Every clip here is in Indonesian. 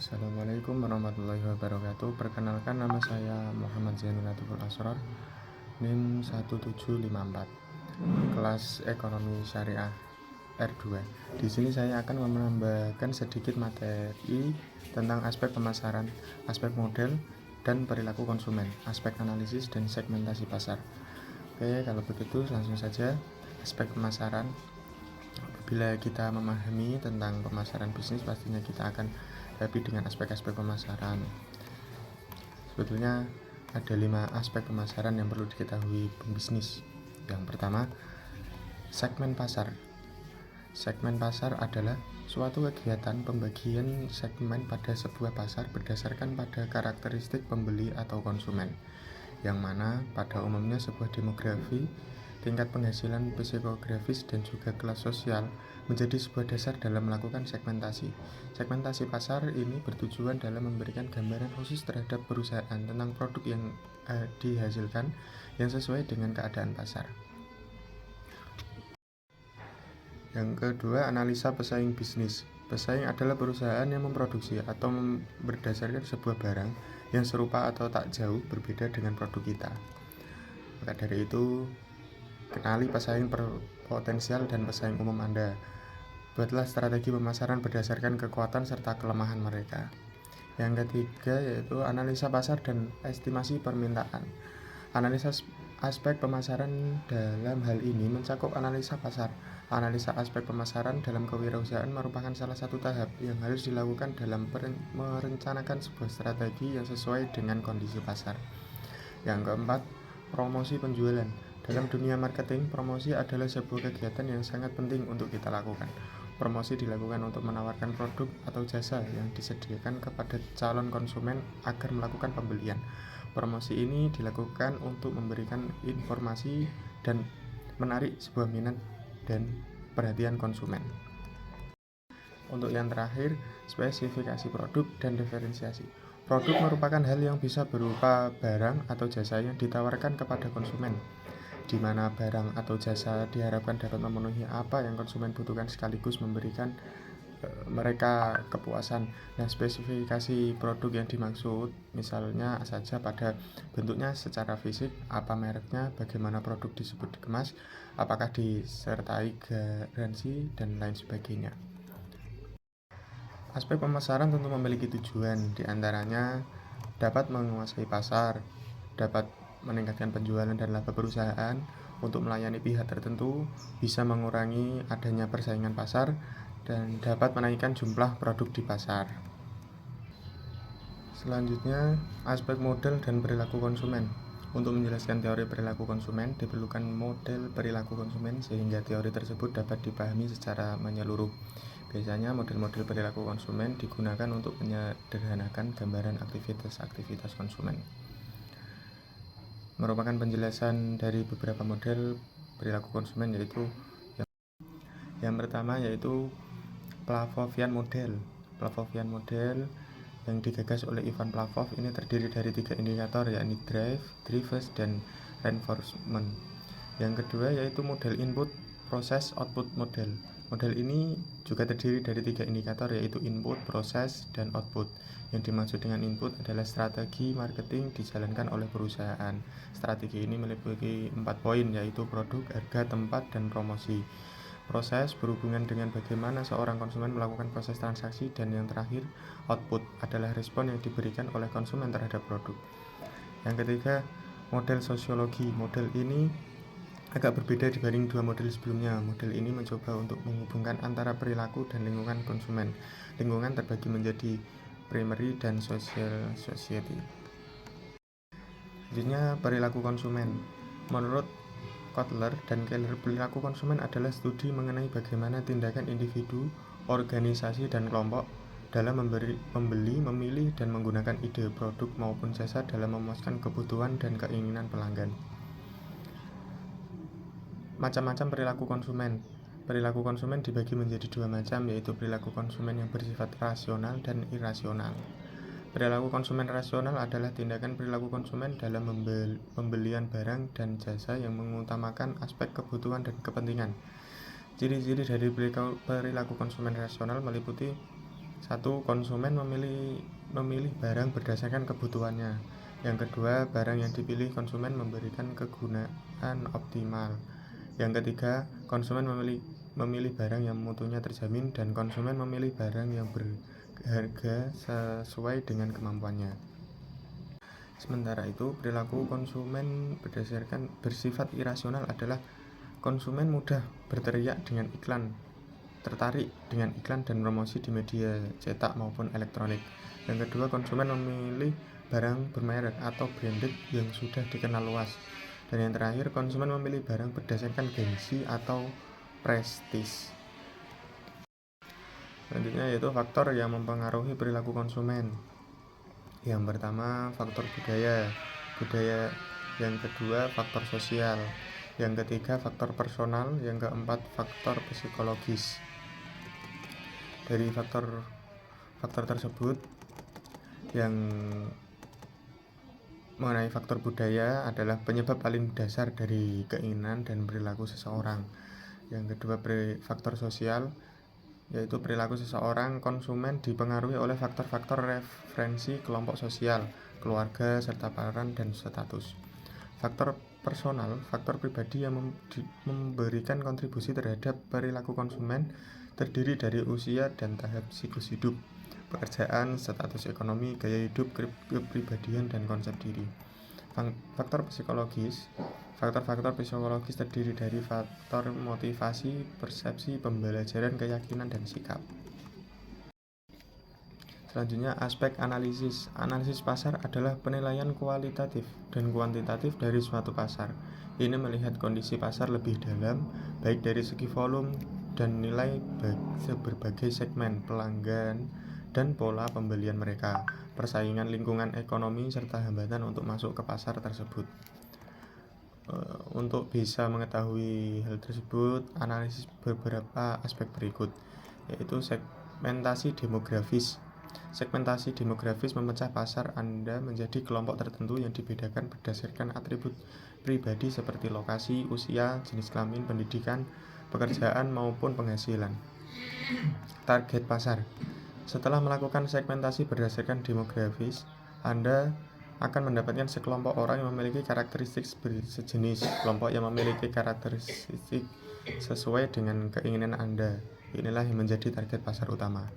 Assalamualaikum warahmatullahi wabarakatuh. Perkenalkan, nama saya Muhammad Zainul Latiful Asror, NIM 1754, kelas Ekonomi Syariah R2. Di sini saya akan menambahkan sedikit materi tentang aspek pemasaran, aspek model, dan perilaku konsumen, aspek analisis dan segmentasi pasar. Oke, kalau begitu langsung saja. Aspek pemasaran. Bila kita memahami tentang pemasaran bisnis, pastinya kita akan happy dengan aspek-aspek pemasaran. Sebetulnya ada 5 aspek pemasaran yang perlu diketahui pembisnis. Yang pertama, segmen pasar. Segmen pasar adalah suatu kegiatan pembagian segmen pada sebuah pasar berdasarkan pada karakteristik pembeli atau konsumen, yang mana pada umumnya sebuah demografi, tingkat penghasilan psikografis, dan juga kelas sosial menjadi sebuah dasar dalam melakukan segmentasi. Segmentasi pasar ini bertujuan dalam memberikan gambaran khusus terhadap perusahaan tentang produk yang dihasilkan yang sesuai dengan keadaan pasar. Yang kedua, analisa pesaing bisnis. Pesaing adalah perusahaan yang memproduksi atau berdasarkan sebuah barang yang serupa atau tak jauh berbeda dengan produk kita. Maka dari itu, kenali pesaing potensial dan pesaing umum Anda. Buatlah strategi pemasaran berdasarkan kekuatan serta kelemahan mereka. Yang ketiga yaitu analisa pasar dan estimasi permintaan. Analisa aspek pemasaran dalam hal ini mencakup analisa pasar. Analisa aspek pemasaran dalam kewirausahaan merupakan salah satu tahap yang harus dilakukan dalam merencanakan sebuah strategi yang sesuai dengan kondisi pasar. Yang keempat, promosi penjualan. Dalam dunia marketing, promosi adalah sebuah kegiatan yang sangat penting untuk kita lakukan. Promosi dilakukan untuk menawarkan produk atau jasa yang disediakan kepada calon konsumen agar melakukan pembelian. Promosi ini dilakukan untuk memberikan informasi dan menarik sebuah minat dan perhatian konsumen. Untuk yang terakhir, spesifikasi produk dan diferensiasi. Produk merupakan hal yang bisa berupa barang atau jasa yang ditawarkan kepada konsumen, di mana barang atau jasa diharapkan dapat memenuhi apa yang konsumen butuhkan sekaligus memberikan mereka kepuasan. Nah, spesifikasi produk yang dimaksud misalnya saja pada bentuknya secara fisik, apa mereknya, bagaimana produk disebut dikemas, apakah disertai garansi, dan lain sebagainya. Aspek pemasaran tentu memiliki tujuan, diantaranya dapat menguasai pasar, dapat meningkatkan penjualan dan laba perusahaan, untuk melayani pihak tertentu, bisa mengurangi adanya persaingan pasar, dan dapat menaikkan jumlah produk di pasar. Selanjutnya, aspek model dan perilaku konsumen. Untuk menjelaskan teori perilaku konsumen, diperlukan model perilaku konsumen sehingga teori tersebut dapat dipahami secara menyeluruh. Biasanya model-model perilaku konsumen digunakan untuk menyederhanakan gambaran aktivitas-aktivitas konsumen. Merupakan penjelasan dari beberapa model perilaku konsumen yaitu yang pertama yaitu Pavlovian model. Pavlovian model yang digagas oleh Ivan Pavlov ini terdiri dari 3 indikator, yakni drive, drivers, dan reinforcement. Yang kedua yaitu model input, proses, output model. Model ini juga terdiri dari 3 indikator, yaitu input, proses, dan output. Yang dimaksud dengan input adalah strategi marketing dijalankan oleh perusahaan. Strategi ini meliputi 4 poin, yaitu produk, harga, tempat, dan promosi. Proses berhubungan dengan bagaimana seorang konsumen melakukan proses transaksi, dan yang terakhir, output adalah respon yang diberikan oleh konsumen terhadap produk. Yang ketiga, model sosiologi. Model ini agak berbeda dibanding 2 model sebelumnya. Model ini mencoba untuk menghubungkan antara perilaku dan lingkungan konsumen. Lingkungan terbagi menjadi primary dan social society. Selanjutnya, perilaku konsumen. Menurut Kotler dan Keller, perilaku konsumen adalah studi mengenai bagaimana tindakan individu, organisasi, dan kelompok dalam membeli, memilih, dan menggunakan ide, produk, maupun jasa dalam memuaskan kebutuhan dan keinginan pelanggan. Macam-macam perilaku konsumen. Perilaku konsumen dibagi menjadi 2 macam, yaitu perilaku konsumen yang bersifat rasional dan irasional. Perilaku konsumen rasional adalah tindakan perilaku konsumen dalam pembelian barang dan jasa yang mengutamakan aspek kebutuhan dan kepentingan. Ciri-ciri dari perilaku konsumen rasional meliputi Satu, konsumen memilih barang berdasarkan kebutuhannya. Yang kedua, barang yang dipilih konsumen memberikan kegunaan optimal. Yang ketiga, konsumen memilih barang yang mutunya terjamin dan konsumen memilih barang yang berharga sesuai dengan kemampuannya. Sementara itu, perilaku konsumen bersifat irasional adalah konsumen mudah tertarik dengan iklan dan promosi di media cetak maupun elektronik. Yang kedua, konsumen memilih barang bermerek atau branded yang sudah dikenal luas. Dan yang terakhir, konsumen memilih barang berdasarkan gengsi atau prestis. Selanjutnya yaitu faktor yang mempengaruhi perilaku konsumen. Yang pertama, faktor budaya. Yang kedua, faktor sosial. Yang ketiga, faktor personal. Yang keempat, faktor psikologis. Dari faktor tersebut, yang mengenai faktor budaya adalah penyebab paling dasar dari keinginan dan perilaku seseorang. Yang kedua, faktor sosial, yaitu perilaku seseorang konsumen dipengaruhi oleh faktor-faktor referensi kelompok sosial, keluarga, serta peran dan status. Faktor personal, faktor pribadi yang memberikan kontribusi terhadap perilaku konsumen terdiri dari usia dan tahap siklus hidup, pekerjaan, status ekonomi, gaya hidup, kepribadian, dan konsep diri. Faktor psikologis terdiri dari faktor motivasi, persepsi, pembelajaran, keyakinan, dan sikap. Selanjutnya, aspek analisis. Analisis pasar adalah penilaian kualitatif dan kuantitatif dari suatu pasar. Ini melihat kondisi pasar lebih dalam, baik dari segi volume dan nilai berbagai segmen pelanggan dan pola pembelian mereka, persaingan lingkungan ekonomi, serta hambatan untuk masuk ke pasar tersebut. Untuk bisa mengetahui hal tersebut, analisis beberapa aspek berikut, yaitu segmentasi demografis. Segmentasi demografis memecah pasar Anda menjadi kelompok tertentu yang dibedakan berdasarkan atribut pribadi seperti lokasi, usia, jenis kelamin, pendidikan, pekerjaan, maupun penghasilan. Target pasar. Setelah melakukan segmentasi berdasarkan demografis, Anda akan mendapatkan sekelompok orang yang memiliki karakteristik sejenis, kelompok yang memiliki karakteristik sesuai dengan keinginan Anda. Inilah yang menjadi target pasar utama.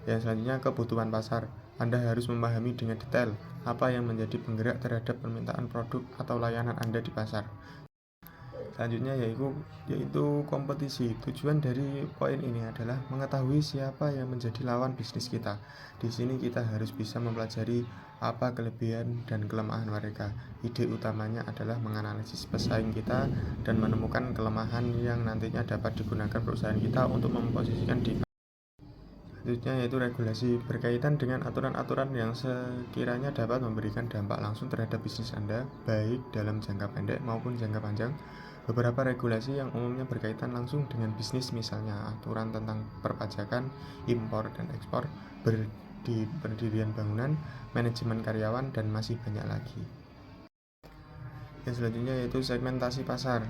Yang selanjutnya, kebutuhan pasar. Anda harus memahami dengan detail apa yang menjadi penggerak terhadap permintaan produk atau layanan Anda di pasar. Selanjutnya yaitu kompetisi. Tujuan dari poin ini adalah mengetahui siapa yang menjadi lawan bisnis kita. Di sini kita harus bisa mempelajari apa kelebihan dan kelemahan mereka. Ide utamanya adalah menganalisis pesaing kita dan menemukan kelemahan yang nantinya dapat digunakan perusahaan kita untuk memposisikan di. Selanjutnya yaitu regulasi, berkaitan dengan aturan-aturan yang sekiranya dapat memberikan dampak langsung terhadap bisnis Anda, baik dalam jangka pendek maupun jangka panjang. Beberapa regulasi yang umumnya berkaitan langsung dengan bisnis, misalnya aturan tentang perpajakan, impor dan ekspor, pendirian bangunan, manajemen karyawan, dan masih banyak lagi. Yang selanjutnya yaitu segmentasi pasar.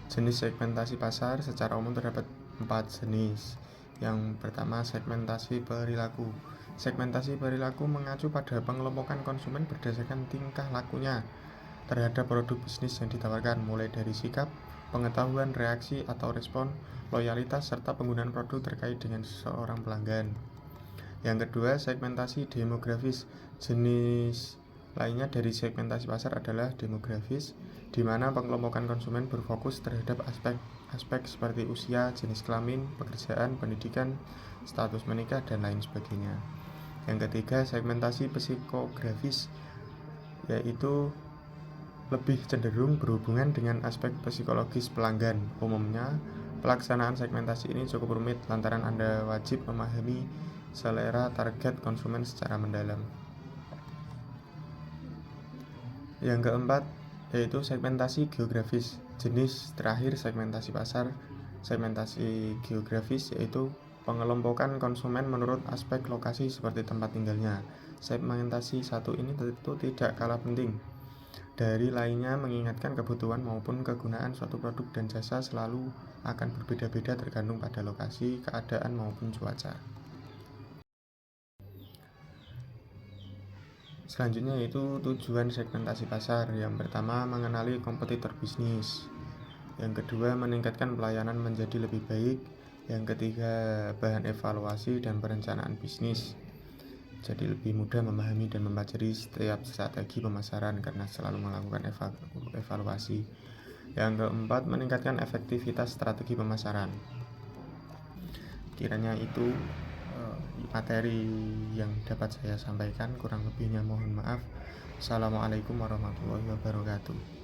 Jenis segmentasi pasar secara umum terdapat 4 jenis. Yang pertama, segmentasi perilaku. Segmentasi perilaku mengacu pada pengelompokan konsumen berdasarkan tingkah lakunya terhadap produk bisnis yang ditawarkan, mulai dari sikap, pengetahuan, reaksi atau respon, loyalitas, serta penggunaan produk terkait dengan seorang pelanggan. Yang kedua, segmentasi demografis. Jenis lainnya dari segmentasi pasar adalah demografis, di mana pengelompokan konsumen berfokus terhadap aspek seperti usia, jenis kelamin, pekerjaan, pendidikan, status menikah, dan lain sebagainya. Yang ketiga, segmentasi psikografis, yaitu lebih cenderung berhubungan dengan aspek psikologis pelanggan. Umumnya, pelaksanaan segmentasi ini cukup rumit lantaran Anda wajib memahami selera target konsumen secara mendalam. Yang keempat, yaitu segmentasi geografis. Jenis terakhir segmentasi pasar, segmentasi geografis, yaitu pengelompokan konsumen menurut aspek lokasi seperti tempat tinggalnya. Segmentasi satu ini tentu tidak kalah penting dari lainnya, mengingatkan kebutuhan maupun kegunaan suatu produk dan jasa selalu akan berbeda-beda tergantung pada lokasi, keadaan maupun cuaca. Selanjutnya yaitu tujuan segmentasi pasar. Yang pertama, mengenali kompetitor bisnis. Yang kedua, meningkatkan pelayanan menjadi lebih baik. Yang ketiga, bahan evaluasi dan perencanaan bisnis. Jadi lebih mudah memahami dan mempelajari setiap strategi pemasaran karena selalu melakukan evaluasi. Yang keempat, meningkatkan efektivitas strategi pemasaran. Kiranya itu materi yang dapat saya sampaikan, kurang lebihnya mohon maaf. Assalamualaikum warahmatullahi wabarakatuh.